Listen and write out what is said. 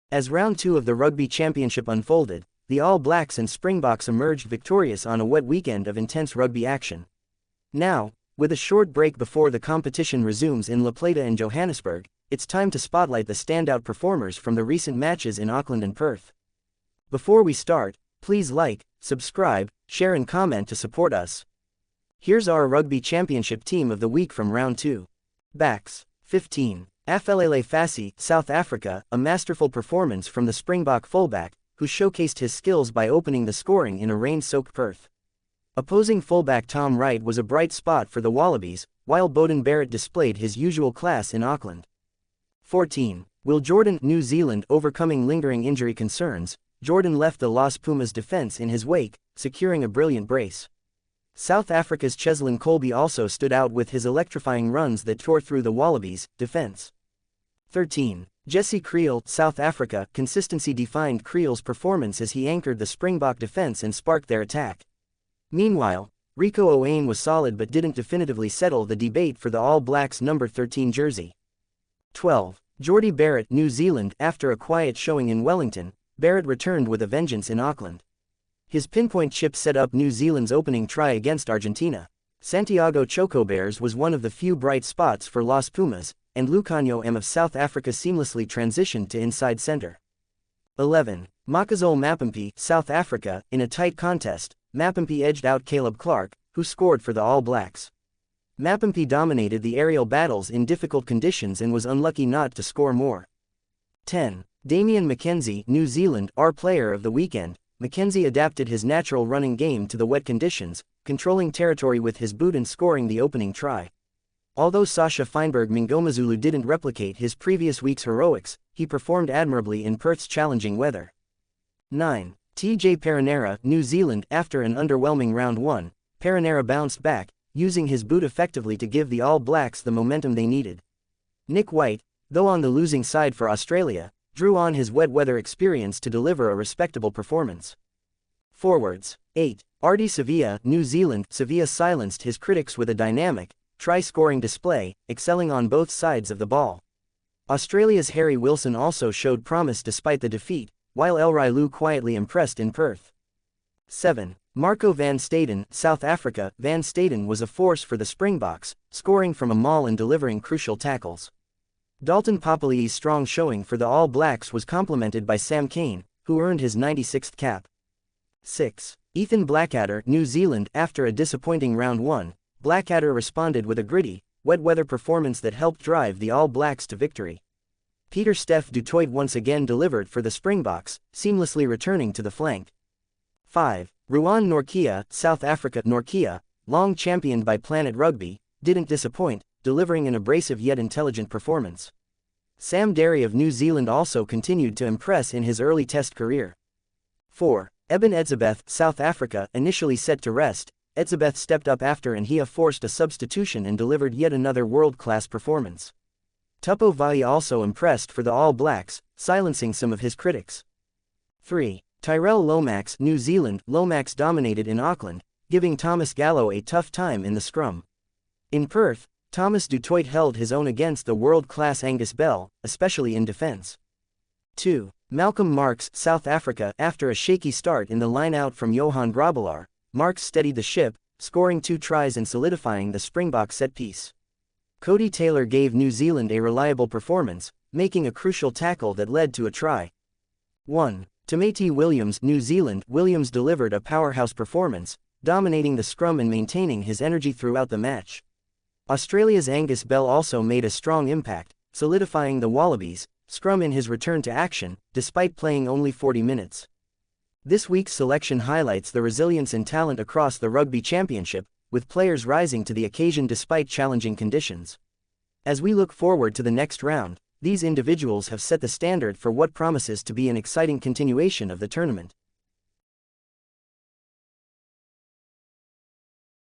As round 2 of the Rugby Championship unfolded, the All Blacks and Springboks emerged victorious on a wet weekend of intense rugby action. Now, with a short break before the competition resumes in Plata and Johannesburg, it's time to spotlight the standout performers from the recent matches in Auckland and Perth. Before we start, please like, subscribe, share and comment to support us. Here's our Rugby Championship Team of the Week from Round 2. Backs, 15. Afellele Fassi, South Africa, a masterful performance from the Springbok fullback, who showcased his skills by opening the scoring in a rain-soaked Perth. Opposing fullback Tom Wright was a bright spot for the Wallabies, while Beauden Barrett displayed his usual class in Auckland. 14. Will Jordan, New Zealand overcoming lingering injury concerns, Jordan left the Los Pumas defense in his wake, securing a brilliant brace. South Africa's Cheslin Kolbe also stood out with his electrifying runs that tore through the Wallabies' defense. 13. Jesse Kriel, South Africa, consistency defined Kriel's performance as he anchored the Springbok defense and sparked their attack. Meanwhile, Rico Owain was solid but didn't definitively settle the debate for the All Blacks' number 13 jersey. 12. Jordie Barrett, New Zealand. After a quiet showing in Wellington, Barrett returned with a vengeance in Auckland. His pinpoint chip set up New Zealand's opening try against Argentina. Santiago Chocobares was one of the few bright spots for Los Pumas, and Lucanio M of South Africa seamlessly transitioned to inside center. 11. Makazole Mapimpi, South Africa. In a tight contest, Mapimpi edged out Caleb Clark, who scored for the All Blacks. Mapimpi dominated the aerial battles in difficult conditions and was unlucky not to score more. 10. Damian McKenzie, New Zealand, our player of the weekend. McKenzie adapted his natural running game to the wet conditions, controlling territory with his boot and scoring the opening try. Although Sasha Feinberg Mngomezulu didn't replicate his previous week's heroics, he performed admirably in Perth's challenging weather. 9. TJ Perenara, New Zealand. After an underwhelming round 1, Perenara bounced back, using his boot effectively to give the All Blacks the momentum they needed. Nick White, though on the losing side for Australia, drew on his wet weather experience to deliver a respectable performance. Forwards. 8. Ardie Savea, New Zealand. Savea silenced his critics with a dynamic, try-scoring display, excelling on both sides of the ball. Australia's Harry Wilson also showed promise despite the defeat, while Elrai Lu quietly impressed in Perth. 7. Marco van Staden, South Africa. Van Staden was a force for the Springboks, scoring from a maul and delivering crucial tackles. Dalton Papali'i's strong showing for the All Blacks was complemented by Sam Cane, who earned his 96th cap. 6. Ethan Blackadder, New Zealand. After a disappointing round 1, Blackadder responded with a gritty, wet-weather performance that helped drive the All Blacks to victory. Pieter-Steph du Toit once again delivered for the Springboks, seamlessly returning to the flank. 5. Ruan Nortje, South Africa. Nortje, long championed by Planet Rugby, didn't disappoint, delivering an abrasive yet intelligent performance. Sam Derry of New Zealand also continued to impress in his early Test career. 4. Eben Etzebeth, South Africa. Initially set to rest, Etzebeth stepped up after Nhia forced a substitution and delivered yet another world-class performance. Tupou Vaa'i also impressed for the All Blacks, silencing some of his critics. 3. Tyrell Lomax, New Zealand. Lomax dominated in Auckland, giving Thomas Gallo a tough time in the scrum. In Perth, Thomas du Toit held his own against the world-class Angus Bell, especially in defense. 2. Malcolm Marx, South Africa. After a shaky start in the line-out from Johan Grobbelaar, Marx steadied the ship, scoring 2 tries and solidifying the Springbok set-piece. Cody Taylor gave New Zealand a reliable performance, making a crucial tackle that led to a try. 1. Tamati Williams, New Zealand. Williams delivered a powerhouse performance, dominating the scrum and maintaining his energy throughout the match. Australia's Angus Bell also made a strong impact, solidifying the Wallabies' scrum in his return to action, despite playing only 40 minutes. This week's selection highlights the resilience and talent across the Rugby Championship, with players rising to the occasion despite challenging conditions. As we look forward to the next round, these individuals have set the standard for what promises to be an exciting continuation of the tournament.